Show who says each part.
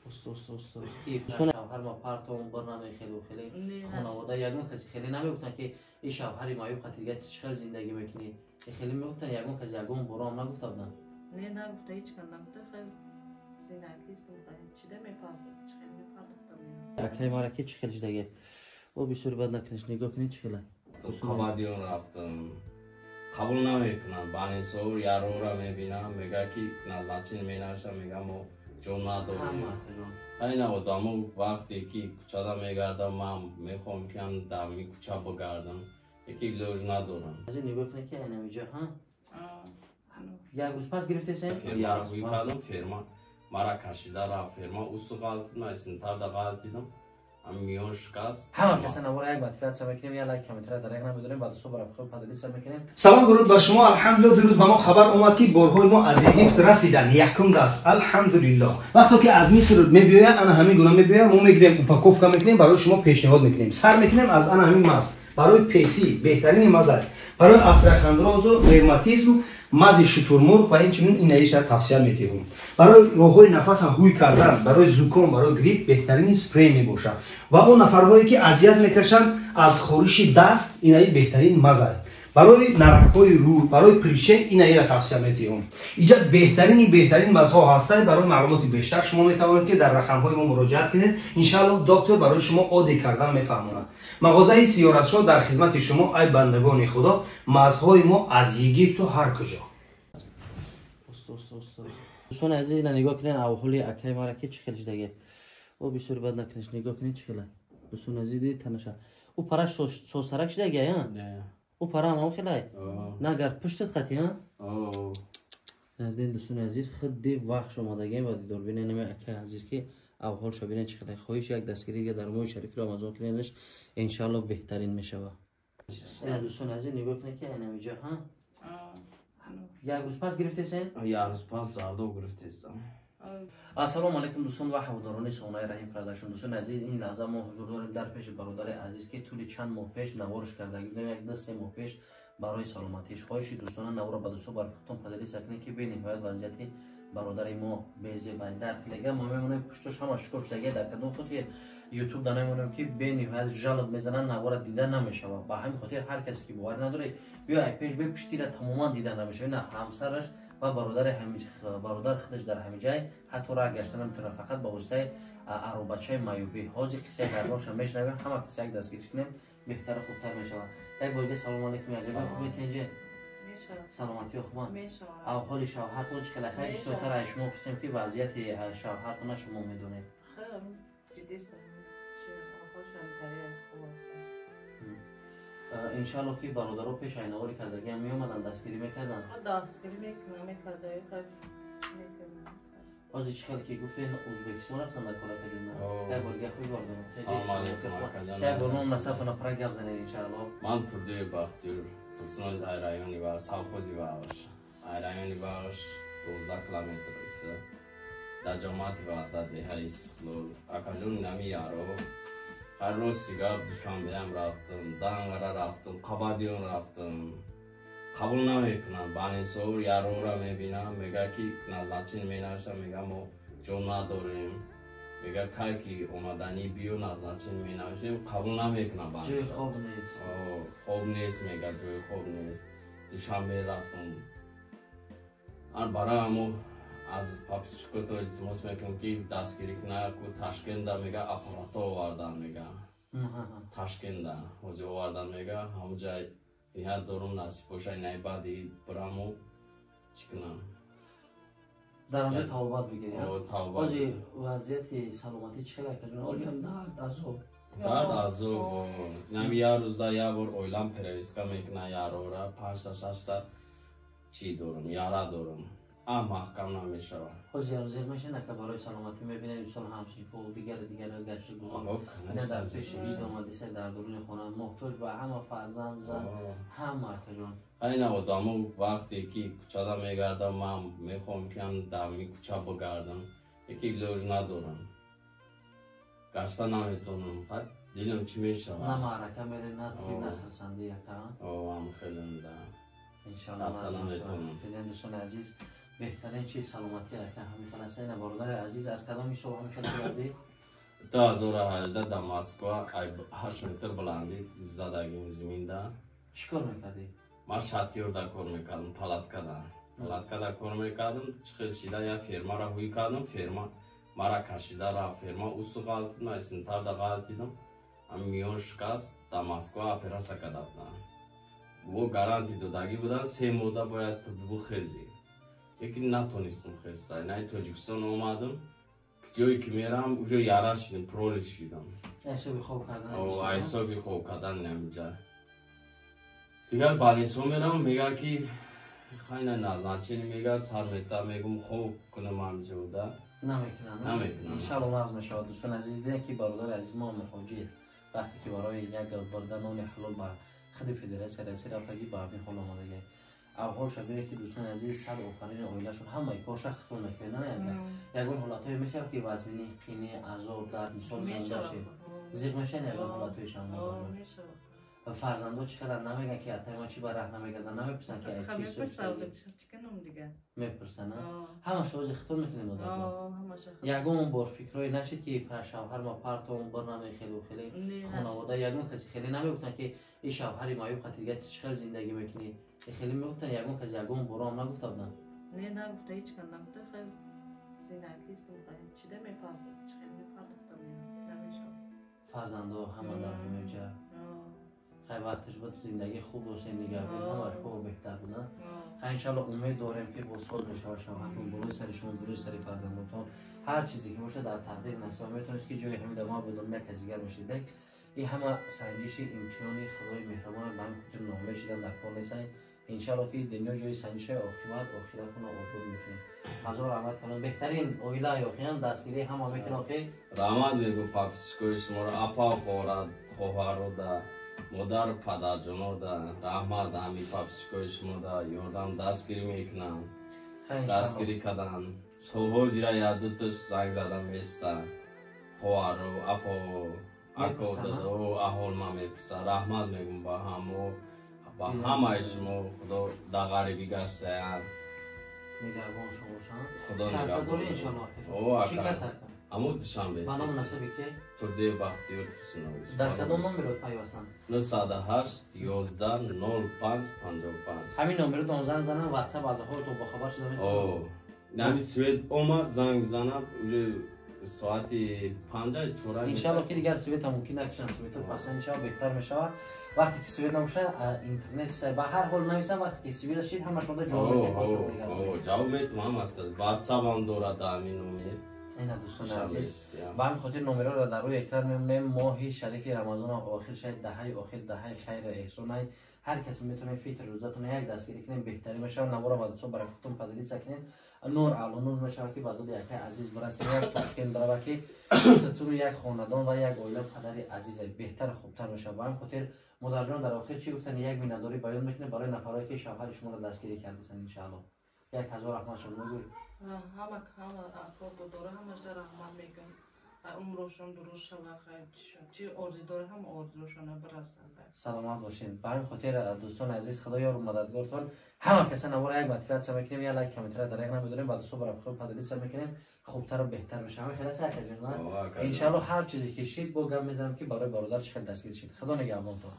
Speaker 1: شوهر ما پرتون برنامه خیلی خانواده یگون کسی خیلی نمیگفتن که این شوهری معیوب خاطرگاه چه زندگی میکنی خیلی میگفتن یگون کسی یگون برام نگفته بودن
Speaker 2: نه نگفته هیچ کن نگفته خیلی زندگیست چیده میپرد چخیل میپرد
Speaker 1: اکی مارکی چخیل جدگه او بسیاری بد نکنش نگاه کنی چخیله
Speaker 3: قبادیون رفتم قبول نمیکنن بانی سور یارو را میبینم میگه که نزاچین مینوشم میگم ما جون نداریم این آدمو وقتی که کوچه دا میگردم من میخوام که دمی کوچه بگردم یکی لوژ ندارم
Speaker 1: از این نگاه کنی که اینجا ها یک روز پس گرفته سن
Speaker 3: فرما مرا کشیده را فرما اوسو غلطی نایسین تا دا غلطیدم میون شکست
Speaker 1: همه کسی نوار یک مطفیت سر میکنیم یا لایک کامنتر در یک نمیدونیم بعد صبح رفت خود پدلی سر میکنیم.
Speaker 4: سلام درود بر شما. الحمدلله دیروز به ما خبر اومد که گرهای ما از اگیپت رسیدن یکم دست. الحمدلله وقتی که از مصر میبیاید انا همین گونه میبیاید ما میگیریم اوپاکوفکا میکنیم برای شما پیشنهاد میکنیم سر میکنیم از انا همین ماست برای پیسی بهترین مزه برای استراخاندروز و روماتیسم مزه شترمرغ و همچنین این ایش را توصیه می‌کنیم. برای راههای نفس هوی کردن برای زکام برای گریپ بهترین اسپری میباشه و اون نفرهایی که اذیت میکشن از خورش دست اینایی بهترین مزه برای نرک‌های رو برای پریشه اینایی را توصیه می‌کنیم. اینجا بهترین مزه هسته. برای معلومات بیشتر شما میتوانید که در رقم‌های ما مراجعه کنید. ان شاءالله دکتر برای شما عادی کردن میفهمونه. مغازه سیارتشاه در خدمت شما ای بندگان خدا. مزهای ما از اگیپت و هر کجا.
Speaker 1: دوستان عزیز نگاه کنین اوهلی اکی مارکی چخیل جدگه او بسیاری بد نکنش نگاه کنین چخیله دوستان عزیز دید تنشا او پراش سوسرک جدگه یا
Speaker 3: نه
Speaker 1: او پرا هم خیلی نه گر پشتت خطی ها دین دوستان عزیز خود دی وقت شما دگیم و دوربین نمی اکی عزیز که اوهل شو ببینید چخیله خواهش یک دستگیری در موی شریف رو آمازون کنینش ان شاء الله بهترین میشه. دوستان عزیز نگاه کنین که اینجا ها یک روز پس گرفته سن؟
Speaker 3: یک روز پس زردو گرفته سن.
Speaker 1: السلام علیکم دوستان و هواداران سونای رحیم پروداکشن. دوستان عزیز این لحظه ما حضور داریم در پیش برادر عزیز که طول چند ماه پیش نوارش کرده یک دو سه ماه پیش برای سلامتیش خواهش دوستان نوار به دوستان برفتون پدری سکنه که ببینید باید وضعیت برادر ما بیزه باید در تلگرام ما میمونیم پشتش هم اشکال شده در کدوم خود یوتیوب دانه میمونیم که ببینید جلب میزنن نوار دیده نمیشه و با همین خاطر هر کسی که باور نداره بیا پیج به پشتی را تماما دیده نمیشه نه همسرش و برادر خودش در همه جای حتی راه گشتن نمیتونه فقط با واسطه عروبچه معیوبی حاضر کسی دربارش میشنویم همه کسی یک دستگیرش کنیم بهتر خوبتر میشه. یک بار سلام علیکم عزیزان خوبی تنجه سلامتی و خوبان او حال شوهرتون چه خیلی بیشتر از شما پرسیم که وضعیت شوهرتون شما میدونید
Speaker 2: خیلی جدی است چه آخرشم تریه خوبه
Speaker 1: ان شاء الله که برادرها پیش اینواری کردگی هم می اومدن دستگیری میکردن
Speaker 2: دستگیری میکرده
Speaker 1: از چه خیلی که گفتین ازبکستان رفتن در کلا کجا یک بار گفت بردم
Speaker 3: سلام علیکم
Speaker 1: یک بار نام نصب پرا گپ زنید ان شاء الله
Speaker 3: من تردی بختیار ترسنال رایونی و سالخوزی باش رایونی باش 12 کیلومتر است در جماعت و در دهه استقلال اکاجون نمی یارو هر روز سیگار دوشنبه هم رفتم دانگره رفتم قبادیون رفتم قبول نمیکنن بانی سور یارو را میبینم میگه که نزاچین مینوشم میگه ما جون نداریم میگه که اومدنی بیو نزاچین مینوشیم قبول نمیکنن بانی
Speaker 1: جای
Speaker 3: سور
Speaker 1: خوب نیست
Speaker 3: خوب نیست میگه جای خوب نیست دوشنبه رفتم برای همو از پاپسشکوتو التماس میکنم که دستگیری کنه که تشکیل میگه اپاراتو آوردن میگه تشکیل وزی آوردن میگه همه جای اینها دارم نصیب باشه اینای بعدی برامو چکنم
Speaker 1: در آنجا توبات بگیریم
Speaker 3: توبات
Speaker 1: وضعیت سلامتی چقدر که جون اولی هم
Speaker 3: درد عذاب نمی یه روز دا یه بار اویلم پرویسکا میکنه یارو را 5 تا 6 تا چی دارم یارا دارم محکم نمیشه
Speaker 1: خوزی روزی میشه نه که برای سلامتی میبینه دوستان همسیفه و دیگر گشت گذار نه در پیش بید آمده سه در درون خونه محتاج به همه فرزند زن همه کجان
Speaker 3: این آدمو وقتی که کوچه دا میگردم من میخوام که دمی کوچه بگردم یکی لوژ ندارم گشته نمیتونم فقط دیلم چی میشه
Speaker 1: نه معرکه میره نه توی نه خسنده یکم
Speaker 3: هم خیلی میده
Speaker 1: انشاءالله دیدن دوستان عزیز بهترین چیز سلامتی که همین خلاصه اینا برادر عزیز از کدام صبح همین خیلی بودی
Speaker 3: 2018 در مسکو 8 متر بلندی زدگیم زمین دا.
Speaker 1: چیکار میکردی؟
Speaker 3: ما شاتیور دا کار میکردم پلاتکا دا کار میکردم چخیل شیده یا فرما را هوی کردم فرما مرا کشیده را فرما اوسو غلطیدم اسنتر دا غلطیدم هم میون شکست دا مسکو اپراسا کدادن वो गारंटी دادگی بودن 3 ماه باید بخیزی یکی نتونستم خسته نه تاجیکستان اومدم جایی که میرم اونجا یارش شدم پرول شدم
Speaker 1: حسابی خوب کردن
Speaker 3: او حسابی خوب کردن نمیجا دیگه بالینسو میرم میگه که خیلی نازنچینی میگه سر میتا میگم خوب کنم همجا بوده
Speaker 1: نمیکنم انشاءالله ناز میشود دوستان عزیز دیدن که برادر عزیز ما محاجی وقتی که برای یک برده نان حلال با خود فدراسیون رئیس رفتگی با همین حال آماده اول شبیه که دوستان عزیز صد آفرین اویلاشون همه کارش خون میکنن یکون حالتای میشه که وزنی قینه عذاب درد مثال میشه زیغ میشه یکون حالتایش هم میشه فرزندو چقدر نمیگن که حتی ما چی برای نمیگردن نمیپرسن که چی
Speaker 2: چکنم دیگه
Speaker 1: میپرسن همه شوز اختون میکنیم مادر یکون بار فکرای نشید که شوهر ما پرتون بر نمیخیل و خیلی خانواده یکون کسی خیلی نمیگفتن که این شوهری مایوب خاطر دیگه چقدر زندگی میکنی خیلی میگفتن یکون کسی یکون برام نگفته بودن
Speaker 2: نه نگفته هیچ کندم تو خیلی زینکیستم خیلی چیده میپرد خیلی میپردختم نمیشه
Speaker 1: فرزندو همه در همه جا خیلی وقتش بود زندگی خوب و زندگی همش خوب بهتر بودن خیلی انشالله امید داریم که با سال بشه شوهرتون بروی سر شما بروی سر فرزندتون هر چیزی که باشه در تقدیر نصیب میتونست که جای همین ما بدون یک از دیگر باشید این همه سنجش امتحانی خدای مهربان به هم خاطر نامه شدن در کار نیستن انشالله که دنیا جای سنجش آخرتون رو آباد میکنه هزار رحمت کنم بهترین اویلا یاخیان دستگیری همه میکنه آخی
Speaker 3: رحمت میگو پاپسکوی شما رو اپا خواهر دا مادر پدر جانو دا رحمت همی پاپسکوی شما دا یاردم دستگیری میکنم دستگیری کردن صبح زیرا یادتش زنگ زدم میسته خواهر رو اپا اکو دادا و احوال ما میپرسه رحمت میگم با همو با همه شما خدا در غریبی گشته یار
Speaker 1: نگهبان شما
Speaker 3: خدا
Speaker 1: نگهبان
Speaker 3: او
Speaker 1: چی کرد
Speaker 3: امو تشان بیست
Speaker 1: بنا مناسبی که
Speaker 3: تو دی بختیار تو سنویش
Speaker 1: در کدام نمبر پیوستن
Speaker 3: 908 11 05 55
Speaker 1: همین نمبر دون زنم واتساپ از خودت با خبر شدم
Speaker 3: او نمی سوید اومد زنگ بزنم اونجا ساعت 5 چورا
Speaker 1: انشالله که دیگر سویت هم ممکن نکشن سویت رو پس انشالله بهتر میشه وقتی که سویت نمیشه اینترنت به هر حال نویسم وقتی که سویت شید همه شده جواب میتونم
Speaker 3: جواب میتونم هست واتساپ هم دارد همین نمبر
Speaker 1: این دوستان عزیز با همین خاطر نمره را در روی اکران میمونیم ماه شریف رمضان آخر شاید آخر دهه خیر احسان هر کسی میتونه فیتر روزتون یک دستگیری کنیم بهتری میشه نوارا بعد صبح برای فتون پدری سکنیم نور اعلی نور میشه که بعد یک عزیز برسه یک توشکن داره که ستون یک خاندان و یک عائله پدری عزیز بهتر خوبتر میشه با همین خاطر مادر جان در آخر چی گفتن یک مینداری بیان میکنه برای نفرایی که شوهر شما را دستگیری کردن ان شاء الله 1000 رحمت شما میگوی
Speaker 2: همه افراد داره همش در رحمت میگن عمرشون درست شد خیر چی آرزو داره هم آرزوشون برسن
Speaker 1: سلامت باشین به همین خاطر دوستان عزیز خدا یار و مددگارتان همه کسا نوار یک مطفیت سر میکنیم یا لایک کامنت در یک نمیدونیم بعد صبح رفت پدری سر میکنیم خوبتر و بهتر بشه همه خلاص هر کجا ان شاء الله هر چیزی که شید با گم میزنم که برای برادر چه دستگیر شید خدا نگهبانتون